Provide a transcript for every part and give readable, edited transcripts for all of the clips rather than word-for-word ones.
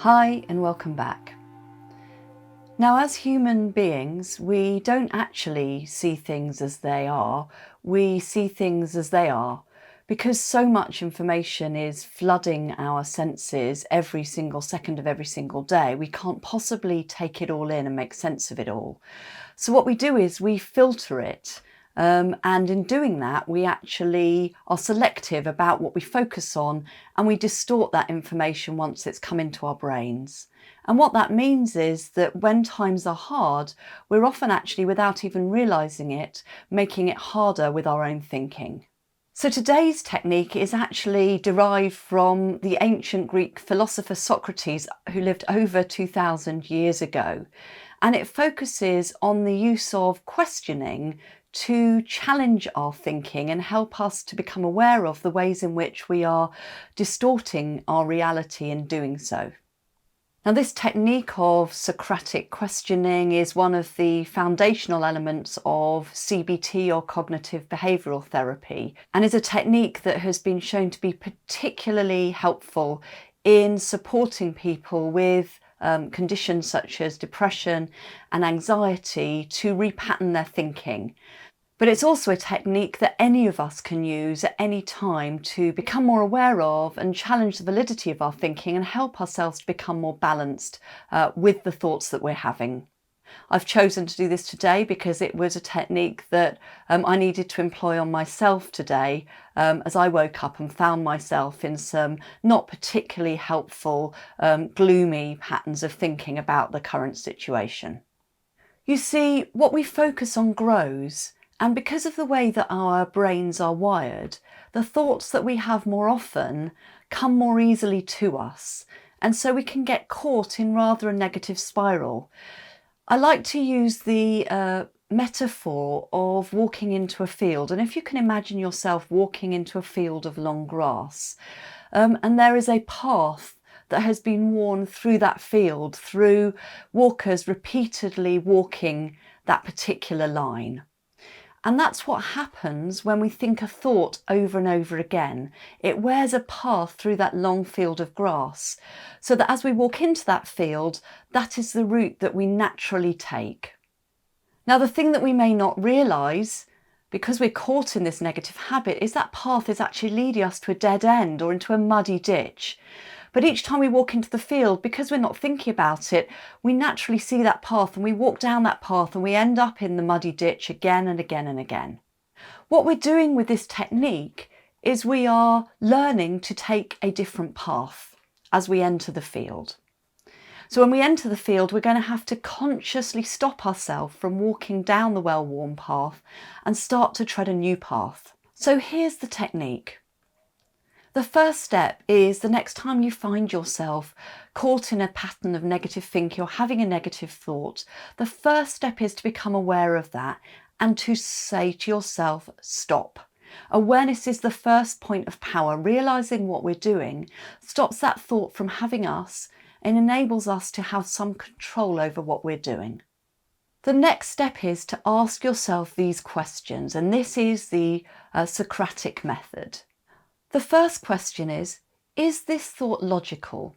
Hi and welcome back. Now, as human beings, we don't actually see things as they are, we see things as they are. Because so much information is flooding our senses every single second of every single day, we can't possibly take it all in and make sense of it all. So what we do is we filter it. And in doing that, we actually are selective about what we focus on, and we distort that information once it's come into our brains. And what that means is that when times are hard, we're often actually, without even realizing it, making it harder with our own thinking. So today's technique is actually derived from the ancient Greek philosopher Socrates, who lived over 2000 years ago. And it focuses on the use of questioning to challenge our thinking and help us to become aware of the ways in which we are distorting our reality in doing so. Now, this technique of Socratic questioning is one of the foundational elements of CBT, or cognitive behavioural therapy, and is a technique that has been shown to be particularly helpful in supporting people with conditions such as depression and anxiety to repattern their thinking. But it's also a technique that any of us can use at any time to become more aware of and challenge the validity of our thinking and help ourselves to become more balanced with the thoughts that we're having. I've chosen to do this today because it was a technique that I needed to employ on myself today as I woke up and found myself in some not particularly helpful, gloomy patterns of thinking about the current situation. You see, what we focus on grows, and because of the way that our brains are wired, the thoughts that we have more often come more easily to us, and so we can get caught in rather a negative spiral. I like to use the metaphor of walking into a field, and if you can imagine yourself walking into a field of long grass, and there is a path that has been worn through that field, through walkers repeatedly walking that particular line. And that's what happens when we think a thought over and over again. It wears a path through that long field of grass, so that as we walk into that field, that is the route that we naturally take. Now, the thing that we may not realise, because we're caught in this negative habit, is that path is actually leading us to a dead end or into a muddy ditch. But each time we walk into the field, because we're not thinking about it, we naturally see that path and we walk down that path and we end up in the muddy ditch again and again and again. What we're doing with this technique is we are learning to take a different path as we enter the field. So when we enter the field, we're going to have to consciously stop ourselves from walking down the well-worn path and start to tread a new path. So here's the technique. The first step is the next time you find yourself caught in a pattern of negative thinking or having a negative thought, the first step is to become aware of that and to say to yourself, stop. Awareness is the first point of power. Realising what we're doing stops that thought from having us and enables us to have some control over what we're doing. The next step is to ask yourself these questions, and this is the Socratic method. The first question is this thought logical?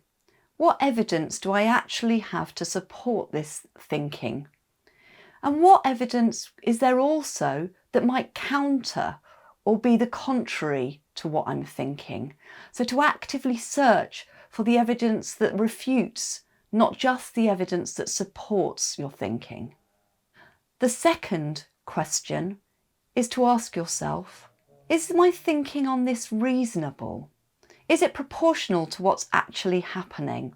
What evidence do I actually have to support this thinking? And what evidence is there also that might counter or be the contrary to what I'm thinking? So to actively search for the evidence that refutes, not just the evidence that supports your thinking. The second question is to ask yourself, is my thinking on this reasonable? Is it proportional to what's actually happening?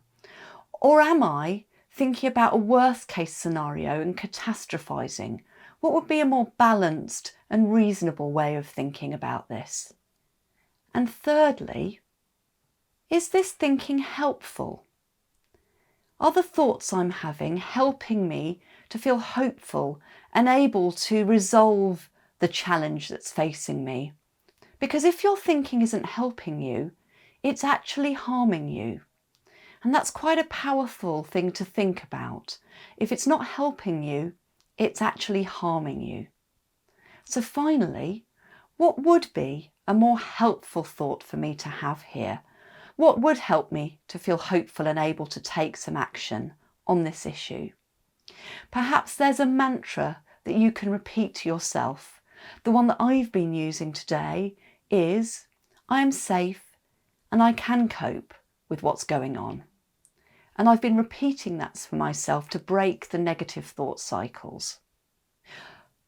Or am I thinking about a worst case scenario and catastrophizing? What would be a more balanced and reasonable way of thinking about this? And thirdly, is this thinking helpful? Are the thoughts I'm having helping me to feel hopeful and able to resolve the challenge that's facing me? Because if your thinking isn't helping you, it's actually harming you. And that's quite a powerful thing to think about. If it's not helping you, it's actually harming you. So finally, what would be a more helpful thought for me to have here? What would help me to feel hopeful and able to take some action on this issue? Perhaps there's a mantra that you can repeat to yourself. The one that I've been using today is, I am safe and I can cope with what's going on. And I've been repeating that for myself to break the negative thought cycles.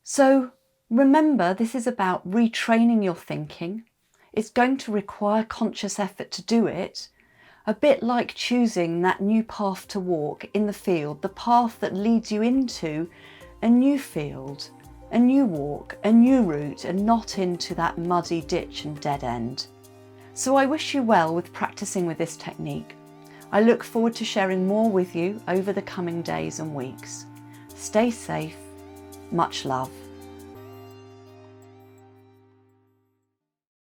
So remember, this is about retraining your thinking. It's going to require conscious effort to do it, a bit like choosing that new path to walk in the field, the path that leads you into a new field, a new walk, a new route, and not into that muddy ditch and dead end. So I wish you well with practicing with this technique. I look forward to sharing more with you over the coming days and weeks. Stay safe. Much love.